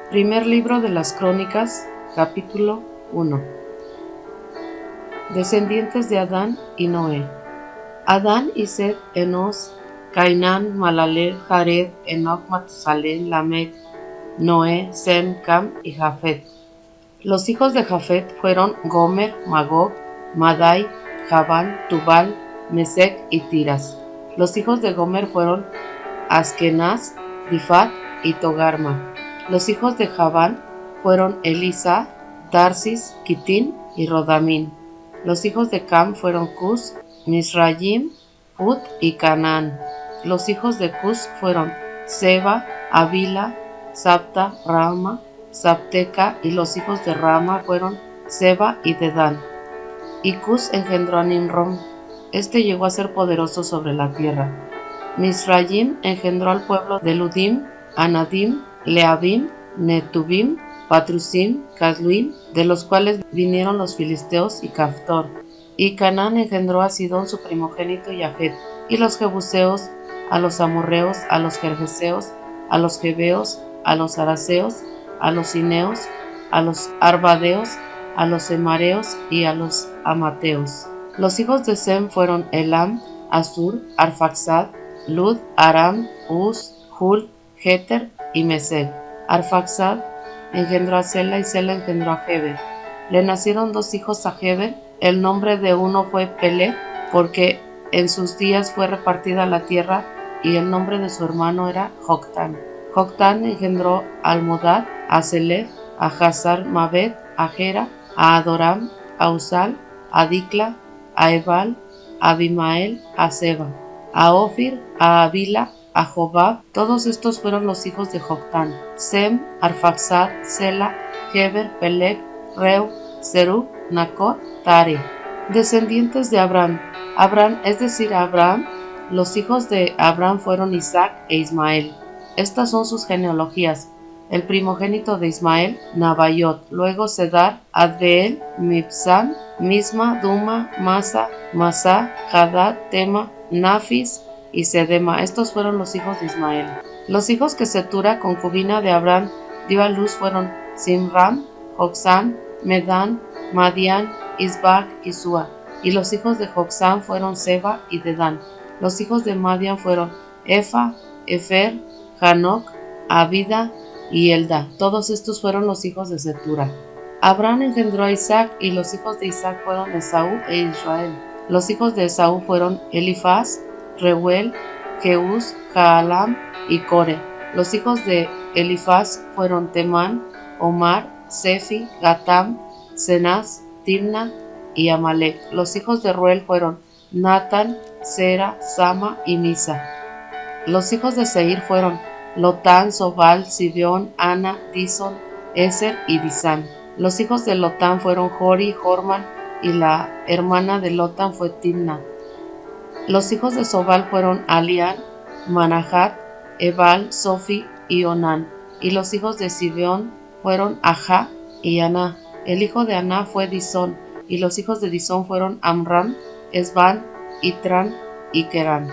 Primer libro de las Crónicas, capítulo 1. Descendientes de Adán y Noé. Adán y Set, Enos, Cainán, Malaleel, Jared, Enoc, Matusalén, Lamec, Noé, Sem, Cam y Jafet. Los hijos de Jafet fueron Gomer, Magog, Madai, Javán, Tubal, Mesec y Tiras. Los hijos de Gomer fueron Askenaz, Difat y Togarma. Los hijos de Javán fueron Elisa, Tarsis, Kitín y Rodamín. Los hijos de Cam fueron Cus, Misrayim, Put y Canaán. Los hijos de Cus fueron Seba, Avila, Sabta, Rama, Sabteca, y los hijos de Rama fueron Seba y Dedán. Y Cus engendró a Nimrod. Este llegó a ser poderoso sobre la tierra. Misrayim engendró al pueblo de Ludim, Anadim, Leabim, Netubim, Patrusim, Casluim, de los cuales vinieron los filisteos y Caftor. Y Canaán engendró a Sidón su primogénito y a Jafet, y los jebuseos, a los amorreos, a los gergeseos, a los jebeos, a los araseos, a los cineos, a los arbadeos, a los emareos y a los amateos. Los hijos de Sem fueron Elam, Asur, Arfaxad, Lud, Aram, Uz, Hul, Jeter y Mesec. Arfaxad engendró a Sela y Sela engendró a Heber. Le nacieron dos hijos a Heber. El nombre de uno fue Peleg, porque en sus días fue repartida la tierra, y el nombre de su hermano era Joctán. Joctán engendró a Almodad, a Selef, a Hazar Mabed, a Gera, a Adoram, a Uzal, a Dicla, a Ebal, a Abimael, a Seba, a Ofir, a Avila, a Jobab. Todos estos fueron los hijos de Joctán: Sem, Arfaxad, Sela, Heber, Peleg, Reu, Serug, Nacor, Tare. Descendientes de Abraham. Abraham, es decir, Abraham, los hijos de Abraham fueron Isaac e Ismael. Estas son sus genealogías: el primogénito de Ismael, Nabaiot, luego Sedar, Adbeel, Mibsam, Misma, Duma, Masa, Masá, Hadad, Tema, Nafis y Sedema. Estos fueron los hijos de Ismael. Los hijos que Setura, concubina de Abraham, dio a luz fueron Simram, Joksán, Medán, Madián, Isbac y Sua. Y los hijos de Joksán fueron Seba y Dedán. Los hijos de Madián fueron Efa, Efer, Hanoc, Abida y Elda. Todos estos fueron los hijos de Setura. Abraham engendró a Isaac, y los hijos de Isaac fueron Esaú e Israel. Los hijos de Esaú fueron Elifaz, Reuel, Jeús, Jaalam y Core. Los hijos de Elifaz fueron Temán, Omar, Sefi, Gatam, Cenaz, Timna y Amalek. Los hijos de Reuel fueron Natán, Sera, Sama y Misa. Los hijos de Seir fueron Lotán, Sobal, Sibeón, Ana, Dison, Eser y Disán. Los hijos de Lotán fueron Jori, Jorman, y la hermana de Lotán fue Timna. Los hijos de Sobal fueron Alián, Manahat, Ebal, Sofi y Onán. Y los hijos de Sibeón fueron Ajá y Aná. El hijo de Aná fue Disón, y los hijos de Disón fueron Amram, Esban, Itran y Querán.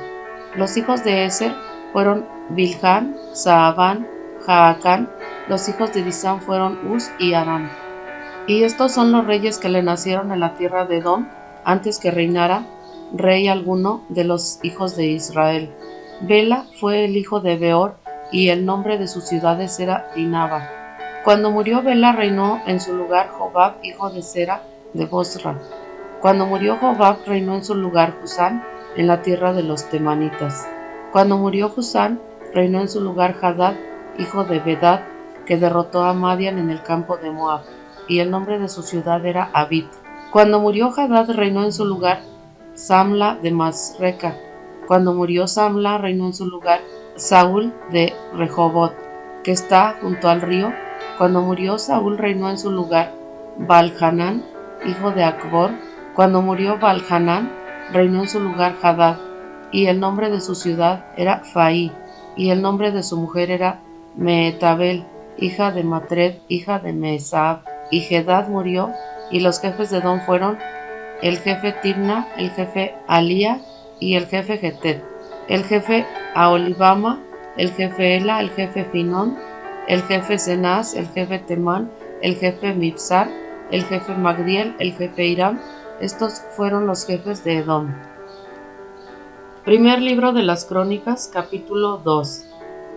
Los hijos de Eser fueron Bilhán, Saabán, Jaacán. Los hijos de Disán fueron Uz y Aram. Y estos son los reyes que le nacieron en la tierra de Edom, antes que reinara rey alguno de los hijos de Israel. Bela fue el hijo de Beor, y el nombre de sus ciudades era Dinaba. Cuando murió Bela, reinó en su lugar Jobab, hijo de Sera, de Bosra. Cuando murió Jobab, reinó en su lugar Husán, en la tierra de los temanitas. Cuando murió Husán, reinó en su lugar Hadad, hijo de Bedad, que derrotó a Madian en el campo de Moab, y el nombre de su ciudad era Abit. Cuando murió Hadad, reinó en su lugar Samla de Masreca. Cuando murió Samla, reinó en su lugar Saúl de Rehobot, que está junto al río. Cuando murió Saúl, reinó en su lugar Baal-Hanán, hijo de Acbor. Cuando murió Baal-Hanán, reinó en su lugar Hadad, y el nombre de su ciudad era Faí, y el nombre de su mujer era Meetabel, hija de Matred, hija de Mesab. Y Gedad murió, y los jefes de Edom fueron el jefe Timna, el jefe Alía y el jefe Getet, el jefe Aholibama, el jefe Ela, el jefe Finón, el jefe Cenaz, el jefe Temán, el jefe Mibsar, el jefe Magdiel, el jefe Hiram. Estos fueron los jefes de Edom. Primer libro de las Crónicas, capítulo 2.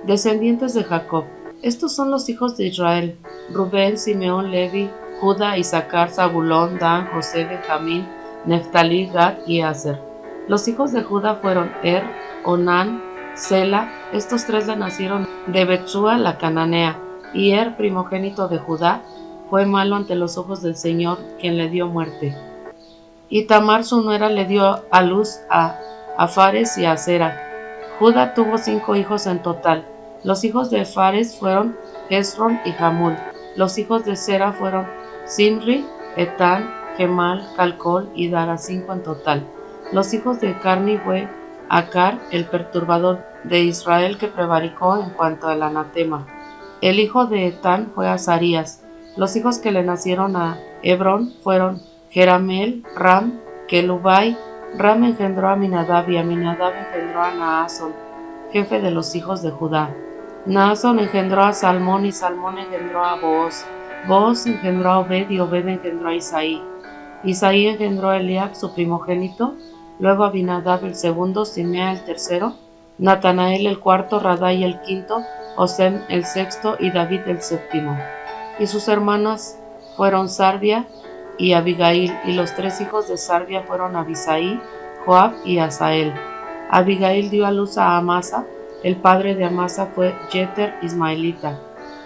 Descendientes de Jacob. Estos son los hijos de Israel: Rubén, Simeón, Levi, Judá, Isaacar, Zabulón, Dan, José, Benjamín, Neftalí, Gad y Aser. Los hijos de Judá fueron Onán, Sela. Estos tres le nacieron de Betsúa la cananea. Y primogénito de Judá, fue malo ante los ojos del Señor, quien le dio muerte. Y Tamar su nuera le dio a luz a Fares y a Zera. Judá tuvo 5 hijos en total. Los hijos de Fares fueron Hezrón y Hamul. Los hijos de Zera fueron Simri, Etán, Gemal, Calcol y Dara, 5 en total. Los hijos de Carmi fue Acar, el perturbador de Israel que prevaricó en cuanto al anatema. El hijo de Etán fue Azarías. Los hijos que le nacieron a Hebrón fueron Jerameel, Ram, Kelubai. Ram engendró a Aminadab y Aminadab engendró a Naasón, jefe de los hijos de Judá. Naasón engendró a Salmón y Salmón engendró a Booz. Booz engendró a Obed y Obed engendró a Isaí. Isaí engendró a Eliab, su primogénito, luego a Abinadab el segundo, Simea el tercero, Natanael el cuarto, Radai el quinto, Osem el sexto y David el séptimo. Y sus hermanas fueron Sarvia y Abigail, y los 3 hijos de Sarvia fueron Abisaí, Joab y Asael. Abigail dio a luz a Amasa. El padre de Amasa fue Jeter ismaelita.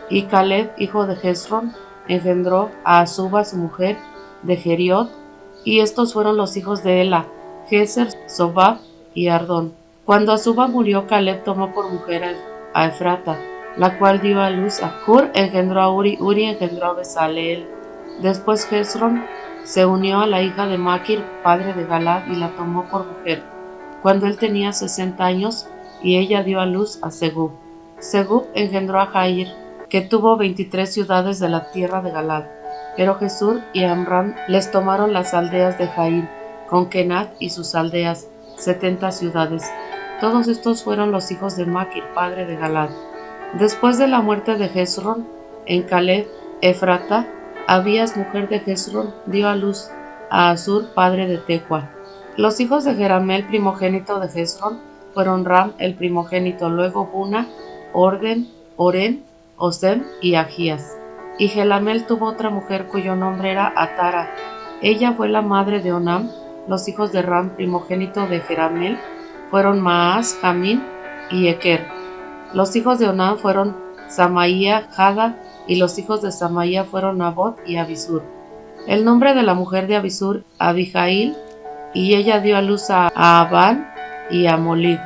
Y Caleb, hijo de Hezrón, engendró a Azuba, su mujer, de Geriot. Y estos fueron los hijos de Ela, Geser, Sobab y Ardón. Cuando Azuba murió, Caleb tomó por mujer a Efrata, la cual dio a luz a Hur, engendró a Uri, Uri engendró a Besaleel. Después Hezrón se unió a la hija de Maquir, padre de Galad, y la tomó por mujer, cuando él tenía 60 años, y ella dio a luz a Segub. Segub engendró a Jair, que tuvo 23 ciudades de la tierra de Galad. Pero Jesur y Amram les tomaron las aldeas de Jair, con Kenat y sus aldeas, 70 ciudades. Todos estos fueron los hijos de Maquir, padre de Galad. Después de la muerte de Hezrón, en Caleb, Efrata, Abías, mujer de Hezrón, dio a luz a Asur, padre de Tecoa. Los hijos de Jerameel, primogénito de Hezrón, fueron Ram, el primogénito, luego Buna, Orden, Oren, Osem y Agías. Y Jelameel tuvo otra mujer cuyo nombre era Atara. Ella fue la madre de Onam. Los hijos de Ram, primogénito de Jerameel, fueron Maas, Jamín y Eker. Los hijos de Onam fueron Samaía, Jada, y los hijos de Samaía fueron Nabot y Abisur. El nombre de la mujer de Abisur, Abijail, y ella dio a luz a Abán y a Molid.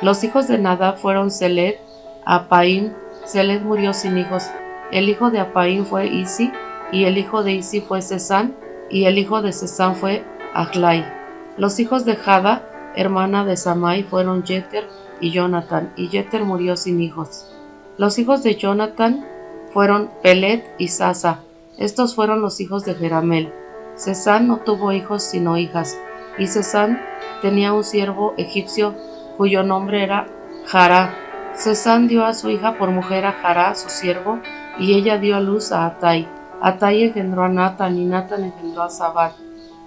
Los hijos de Nadab fueron Seled, Apaim. Seled murió sin hijos. El hijo de Apaim fue Isi, y el hijo de Isi fue Sesán, y el hijo de Sesán fue Ahlai. Los hijos de Jada, hermana de Samai, fueron Jeter y Jonathan, y Jeter murió sin hijos. Los hijos de Jonathan fueron Pelet y Sasa. Estos fueron los hijos de Jerameel. Sesán no tuvo hijos sino hijas, y Sesán tenía un siervo egipcio cuyo nombre era Jará. Sesán dio a su hija por mujer a Jará, su siervo, y ella dio a luz a Atai. Atai engendró a Natan, y Natan engendró a Zabad.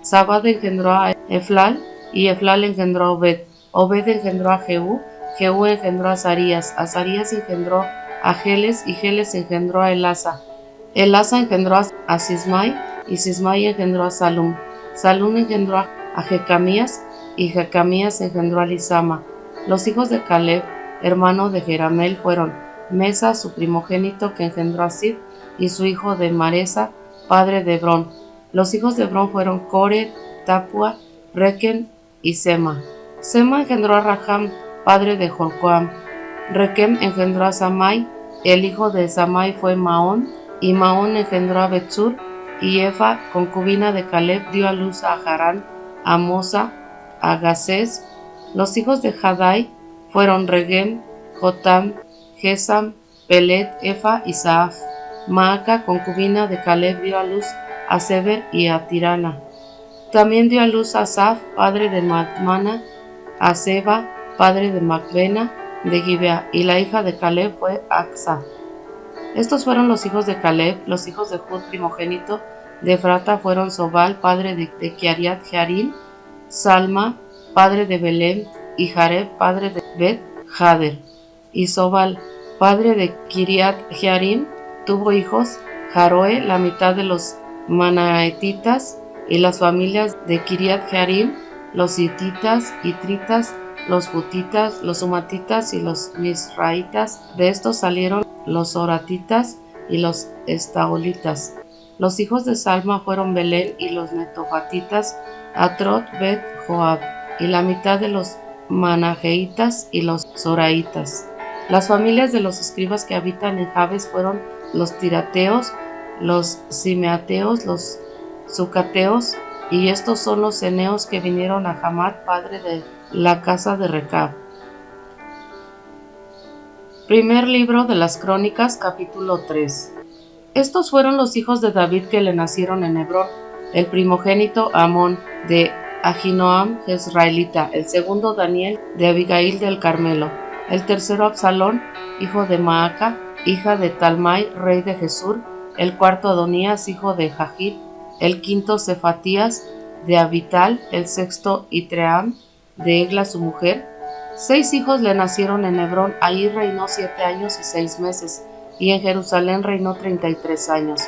Zabad engendró a Eflal, y Eflal engendró a Obed. Obed engendró a Jehú, Jehú engendró a Azarías. Azarías engendró a Geles, y Geles engendró a Elasa. Elasa engendró a Sismai, y Sismai engendró a Salum. Salum engendró a Jecamías, y Jecamías engendró a Lisama. Los hijos de Caleb, hermano de Jerameel, fueron Mesa, su primogénito, que engendró a Sid, y su hijo de Maresa, padre de Hebrón. Los hijos de Hebrón fueron Core, Tapua, Rekem y Sema. Sema engendró a Raham, padre de Jorcoam. Rekem engendró a Samai. El hijo de Samai fue Maón, y Maón engendró a Betsur, y Efa, concubina de Caleb, dio a luz a Harán, a Mosa, a Gacés. Los hijos de Jadai fueron Regem, Jotam, Gesam, Pelet, Efa y Saaf. Maaca, concubina de Caleb, dio a luz a Seber y a Tirana. También dio a luz a Asaf, padre de Madmana, a Seba, padre de Macbena, de Gibea, y la hija de Caleb fue Aksa. Estos fueron los hijos de Caleb. Los hijos de Jud primogénito de Efrata fueron Sobal, padre de Kiriat Jearim, Salma, padre de Belem, y Jareb, padre de Bet Jader. Y Sobal, padre de Kiriat Jearim, tuvo hijos: Jaroe, la mitad de los manaetitas, y las familias de Kiriat Jearim, los hititas, itritas, los futitas, los sumatitas y los misraitas. De estos salieron los oratitas y los estaolitas. Los hijos de Salma fueron Belén y los netofatitas, Atrot, Bet Joab, y la mitad de los manaheitas y los zoraitas. Las familias de los escribas que habitan en Jabes fueron los tirateos, los simeateos, los sucateos, y estos son los ceneos que vinieron a Hamat, padre de la casa de Recab. Primer libro de las Crónicas, capítulo 3. Estos fueron los hijos de David que le nacieron en Hebrón: el primogénito Amón, de Ahinoam Jezraelita; el segundo Daniel, de Abigail del Carmelo; el tercero Absalón, hijo de Maaca, hija de Talmai, rey de Gesur; el cuarto Adonías, hijo de Jahid; el quinto Cefatías, de Abital; el sexto Itream, de Egla su mujer. 6 hijos le nacieron en Hebrón. Ahí reinó 7 años y 6 meses, y en Jerusalén reinó 33 años.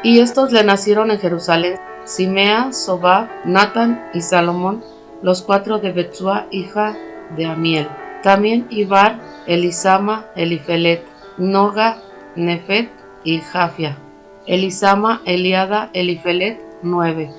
Y estos le nacieron en Jerusalén: Simea, Sobab, Natán y Salomón, los 4 de Betsua, hija de Amiel. También Ibar, Elisama, Elifelet, Noga, Nefet y Jafia. Elisama, Eliada, Elifelet, 9.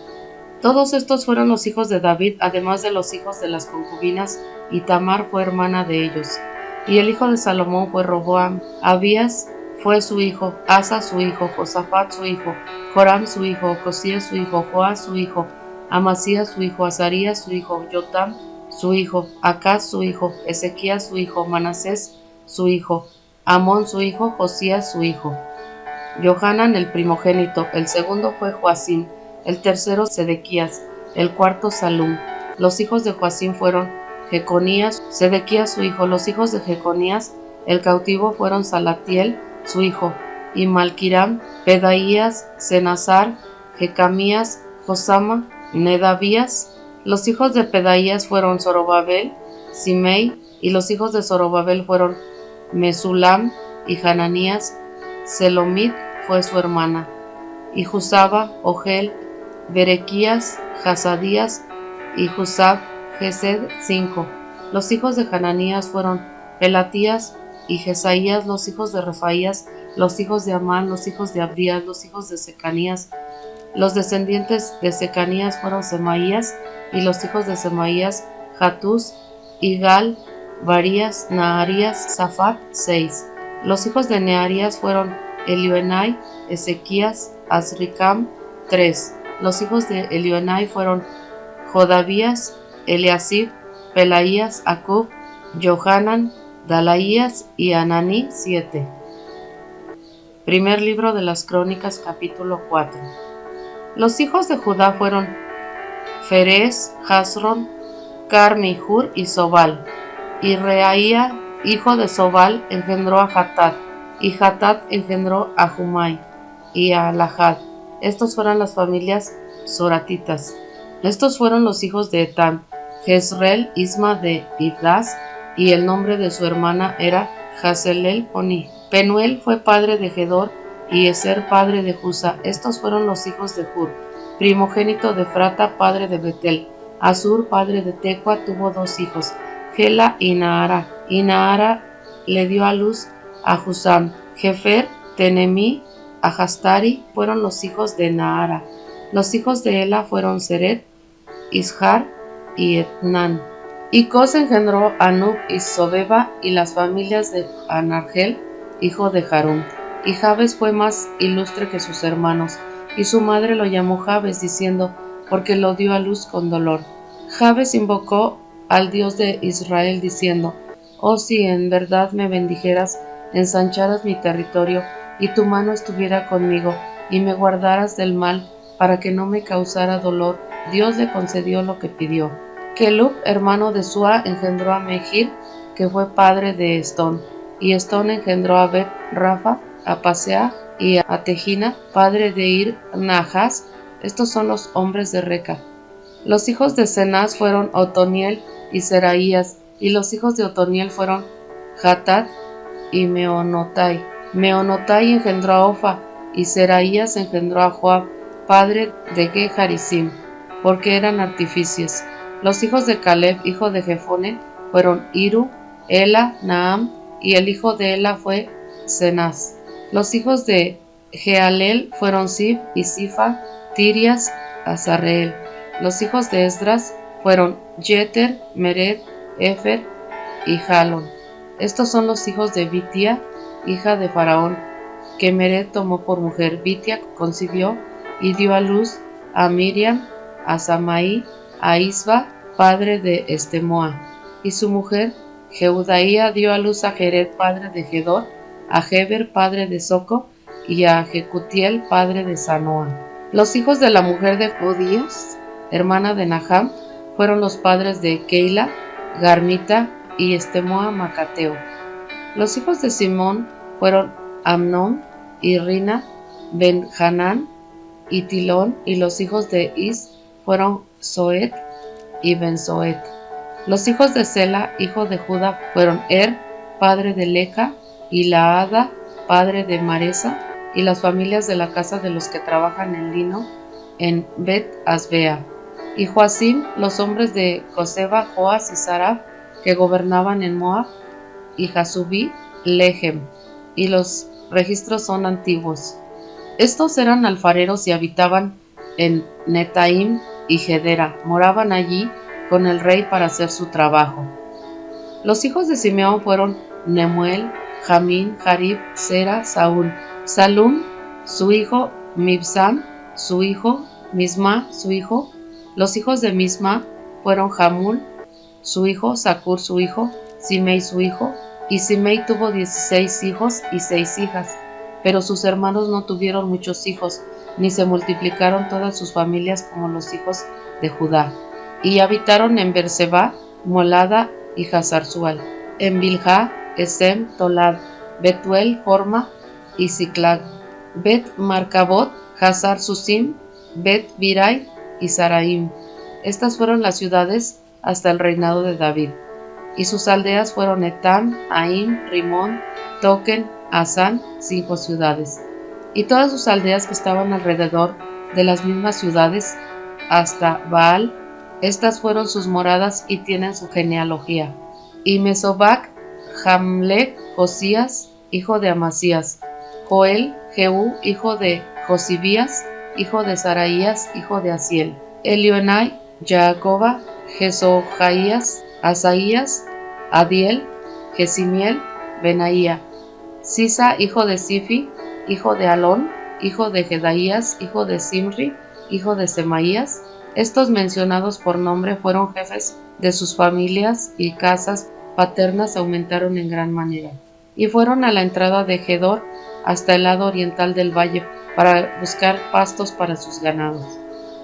Todos estos fueron los hijos de David, además de los hijos de las concubinas, y Tamar fue hermana de ellos. Y el hijo de Salomón fue Roboam. Abías fue su hijo, Asa su hijo, Josafat su hijo, Joram su hijo, Josías su hijo, Joás su hijo, Amasías su hijo, Azarías su hijo, Yotam su hijo, Acaz su hijo, Ezequías su hijo, Manasés su hijo, Amón su hijo, Josías su hijo. Johanan el primogénito; el segundo fue Joacim; el tercero Sedequías; el cuarto Salum. Los hijos de Joacim fueron Jeconías, Sedequías su hijo. Los hijos de Jeconías, el cautivo, fueron Salatiel su hijo, y Malquiram, Pedaías, Senazar, Jecamías, Josama, Nedavías. Los hijos de Pedaías fueron Zorobabel, Simei, y los hijos de Zorobabel fueron Mesulam y Hananías. Selomit fue su hermana, y Jusaba, Ogel, Berequías, Hasadías y Jusab, Gesed, 5. Los hijos de Hananías fueron Pelatías y Jesaías. Los hijos de Refaías, los hijos de Amán, los hijos de Abdías, los hijos de Secanías. Los descendientes de Secanías fueron Semaías, y los hijos de Semaías, Hatús, Igal, Barías, Naharías, Safat, 6. Los hijos de Nearías fueron Elioenai, Ezequías, Azricam, 3. Los hijos de Elioenai fueron Jodavías, Eliasib, Pelaías, Acub, Johanan, Dalaías y Ananí, 7. Primer libro de las Crónicas, capítulo 4. Los hijos de Judá fueron Ferez, Jasrón, Carmi, Hur y Sobal. Y Reaía, hijo de Sobal, engendró a Hatat, y Hatat engendró a Jumai y a Lahad. Estos fueron las familias zoratitas. Estos fueron los hijos de Etam: Jezreel, Isma de Ibdas, y el nombre de su hermana era Hazelel Poni. Penuel fue padre de Gedor, y Eser padre de Jusa. Estos fueron los hijos de Hur, primogénito de Efrata, padre de Betel. Asur, padre de Tecua, tuvo 2 hijos, Gela y Nahara. Y Nahara le dio a luz a Husam. Jefer, Tenemí, Ahastari fueron los hijos de Nahara. Los hijos de Ela fueron Seret, Ishar y Etnan. Y Cos engendró a Nub y Sobeba y las familias de Anargel, hijo de Jarum. Y Jabes fue más ilustre que sus hermanos, y su madre lo llamó Jabes, diciendo, porque lo dio a luz con dolor. Jabes invocó al Dios de Israel, diciendo, oh, si en verdad me bendijeras, ensancharas mi territorio, y tu mano estuviera conmigo, y me guardaras del mal, para que no me causara dolor. Dios le concedió lo que pidió. Kelub, hermano de Sua, engendró a Mehir, que fue padre de Estón, y Estón engendró a Bet Rafa, a Paseah y a Tehina, padre de Ir Nahas. Estos son los hombres de Reca. Los hijos de Cenaz fueron Otoniel y Seraías, y los hijos de Otoniel fueron Hatat y Meonotai. Meonotai engendró a Ofa, y Seraías engendró a Joab, padre de Ge-Harisim, porque eran artífices. Los hijos de Caleb, hijo de Jefone, fueron Iru, Ela, Naam, y el hijo de Ela fue Cenaz. Los hijos de Jehalel fueron Sib y Sifa, Tirias, Azarreel. Los hijos de Esdras fueron Jeter, Mered, Efer y Jalon. Estos son los hijos de Bitia, hija de Faraón, que Mered tomó por mujer. Bitia concibió y dio a luz a Miriam, a Samaí, a Isba, padre de Estemoa, y su mujer Jeudaía dio a luz a Jered, padre de Gedor, a Heber, padre de Soco, y a Jecutiel, padre de Sanoa. Los hijos de la mujer de Odías, hermana de Naham, fueron los padres de Keila, Garmita y Estemoa Macateo. Los hijos de Simón fueron Amnón y Rina, Ben-Hanán y Tilón, y los hijos de Is fueron Zoet y Ben-Zoet. Los hijos de Sela, hijo de Judá, fueron padre de Leca, y Laada, padre de Maresa, y las familias de la casa de los que trabajan en lino en Bet-Asbea. Y Joacim, los hombres de Joseba, Joas y Saraf, que gobernaban en Moab, y Jasubí, Lehem, y los registros son antiguos. Estos eran alfareros y habitaban en Netaim y Gedera, moraban allí con el rey para hacer su trabajo. Los hijos de Simeón fueron Nemuel, Jamín, Jarib, Sera, Saúl, Salum, su hijo, Mibsam, su hijo, Misma, su hijo. Los hijos de Misma fueron Jamul, su hijo, Sakur, su hijo, Simei, su hijo, y Simei tuvo 16 hijos y 6 hijas, pero sus hermanos no tuvieron muchos hijos, ni se multiplicaron todas sus familias como los hijos de Judá. Y habitaron en Berseba, Molada y Hazar-Sual, en Bilhá, Esem, Tolad, Betuel, Horma y Ziklag, Bet-Marcabot, Hazar-Susim, Bet-Birai y Saraim. Estas fueron las ciudades hasta el reinado de David. Y sus aldeas fueron Etam, Aim, Rimón, Token, Asán, 5 ciudades. Y todas sus aldeas que estaban alrededor de las mismas ciudades hasta Baal, estas fueron sus moradas y tienen su genealogía. Y Mesobac, Jamlec, Josías, hijo de Amasías, Joel, Jehú, hijo de Josibías, hijo de Saraías, hijo de Asiel, Elioenai, Jacoba, Jesojaías, Asaías, Adiel, Jesimiel, Benaía, Sisa, hijo de Sifi, hijo de Alón, hijo de Jedaías, hijo de Simri, hijo de Semaías. Estos mencionados por nombre fueron jefes de sus familias, y casas paternas aumentaron en gran manera. Y fueron a la entrada de Gedor hasta el lado oriental del valle para buscar pastos para sus ganados.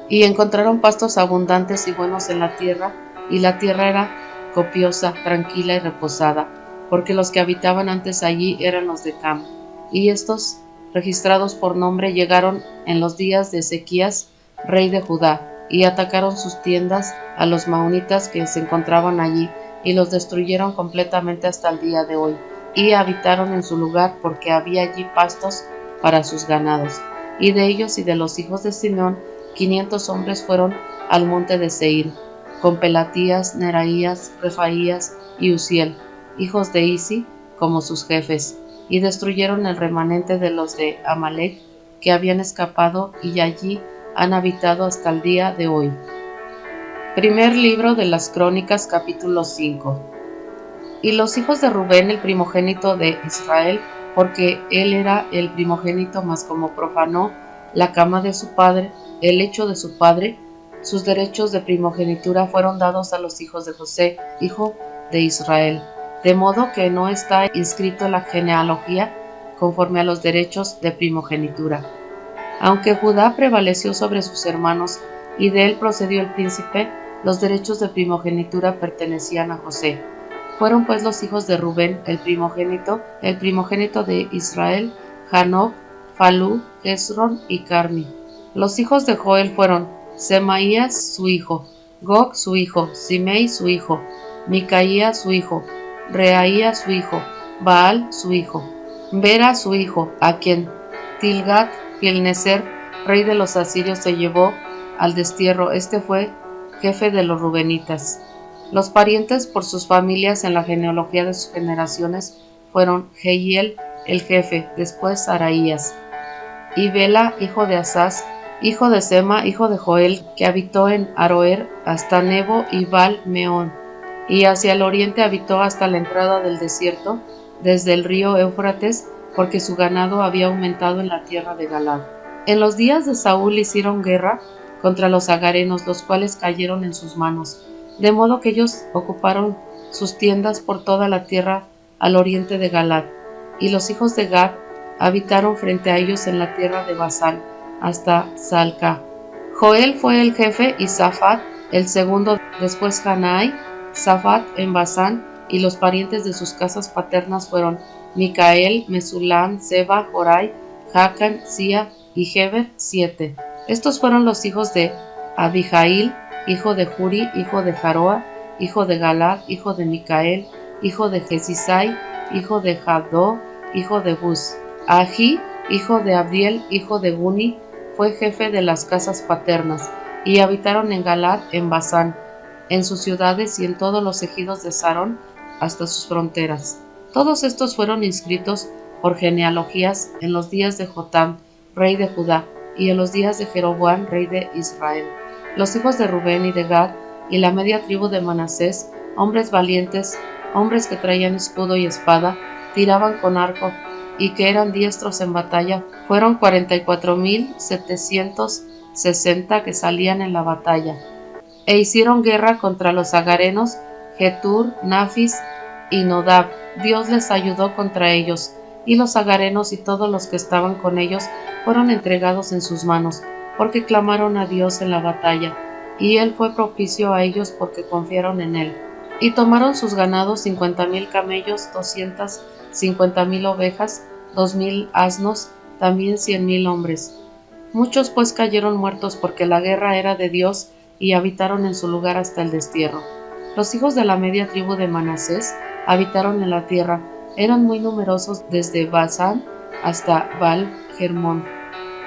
Y encontraron pastos abundantes y buenos en la tierra, y la tierra era copiosa, tranquila y reposada, porque los que habitaban antes allí eran los de Cam. Y estos, registrados por nombre, llegaron en los días de Ezequías, rey de Judá, y atacaron sus tiendas a los maonitas que se encontraban allí, y los destruyeron completamente hasta el día de hoy, y habitaron en su lugar porque había allí pastos para sus ganados. Y de ellos y de los hijos de Simeón, 500 hombres fueron al monte de Seir, con Pelatías, Neraías, Refaías y Uziel, hijos de Isi, como sus jefes, y destruyeron el remanente de los de Amalec que habían escapado, y allí han habitado hasta el día de hoy. Primer libro de las Crónicas, capítulo 5. Y los hijos de Rubén, el primogénito de Israel, porque él era el primogénito, mas como profanó la cama de su padre, el lecho de su padre, sus derechos de primogenitura fueron dados a los hijos de José, hijo de Israel, de modo que no está inscrito en la genealogía conforme a los derechos de primogenitura. Aunque Judá prevaleció sobre sus hermanos y de él procedió el príncipe, los derechos de primogenitura pertenecían a José. Fueron pues los hijos de Rubén el primogénito de Israel, Hanoc, Falú, Hezrón y Carmi. Los hijos de Joel fueron Semaías su hijo, Gog su hijo, Simei su hijo, Micaía su hijo, Reaía su hijo, Baal su hijo, Bera su hijo, a quien Tilgat Pilneser, rey de los asirios, se llevó al destierro. Este fue jefe de los rubenitas. Los parientes por sus familias en la genealogía de sus generaciones fueron Jehiel el jefe, después Araías, y Bela hijo de Asás, hijo de Sema, hijo de Joel, que habitó en Aroer hasta Nebo y Baal Meón, y hacia el oriente habitó hasta la entrada del desierto, desde el río Éufrates, porque su ganado había aumentado en la tierra de Galaad. En los días de Saúl hicieron guerra contra los agarenos, los cuales cayeron en sus manos, de modo que ellos ocuparon sus tiendas por toda la tierra al oriente de Galaad, y los hijos de Gad habitaron frente a ellos en la tierra de Basán, hasta Salca. Joel fue el jefe y Safat el segundo, después Hanai, Safat en Basán, y los parientes de sus casas paternas fueron Micael, Mesulam, Seba, Jorai, Jacan, Sia y Heber, 7. Estos fueron los hijos de Abijail, hijo de Juri, hijo de Jaroa, hijo de Galad, hijo de Micael, hijo de Jesisai, hijo de Jadó, hijo de Bus. Ahi, hijo de Abdiel, hijo de Guni, fue jefe de las casas paternas, y habitaron en Galad, en Basán, en sus ciudades y en todos los ejidos de Sarón, hasta sus fronteras. Todos estos fueron inscritos por genealogías en los días de Jotam, rey de Judá, y en los días de Jeroboam, rey de Israel. Los hijos de Rubén y de Gad, y la media tribu de Manasés, hombres valientes, hombres que traían escudo y espada, tiraban con arco, y que eran diestros en batalla, fueron 44,760 que salían en la batalla, e hicieron guerra contra los agarenos, Getur, Nafis y Nodab. Dios les ayudó contra ellos, y los agarenos y todos los que estaban con ellos fueron entregados en sus manos, porque clamaron a Dios en la batalla, y él fue propicio a ellos porque confiaron en él. Y tomaron sus ganados 50,000 camellos, 250,000 ovejas, 2,000 asnos, también 100,000 hombres. Muchos pues cayeron muertos porque la guerra era de Dios, y habitaron en su lugar hasta el destierro. Los hijos de la media tribu de Manasés habitaron en la tierra, eran muy numerosos desde Basán hasta Baal Hermón,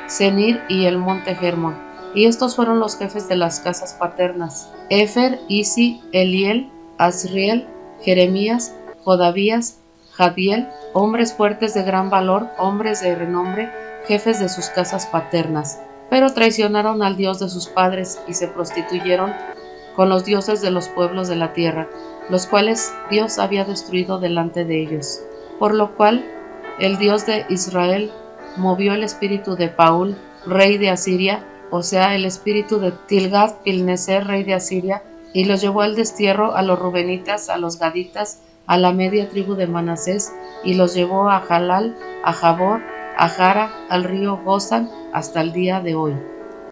Senir y el monte Hermón. Y estos fueron los jefes de las casas paternas: Efer, Isi, Eliel, Asriel, Jeremías, Jodavías, Jadiel, hombres fuertes de gran valor, hombres de renombre, jefes de sus casas paternas. Pero traicionaron al Dios de sus padres y se prostituyeron con los dioses de los pueblos de la tierra, los cuales Dios había destruido delante de ellos. Por lo cual el Dios de Israel movió el espíritu de Paul, rey de Asiria, o sea, el espíritu de Tilgat Pilneser, rey de Asiria, y los llevó al destierro a los rubenitas, a los gaditas, a la media tribu de Manasés, y los llevó a Jalal, a Jabor, a Jara, al río Gozán, hasta el día de hoy.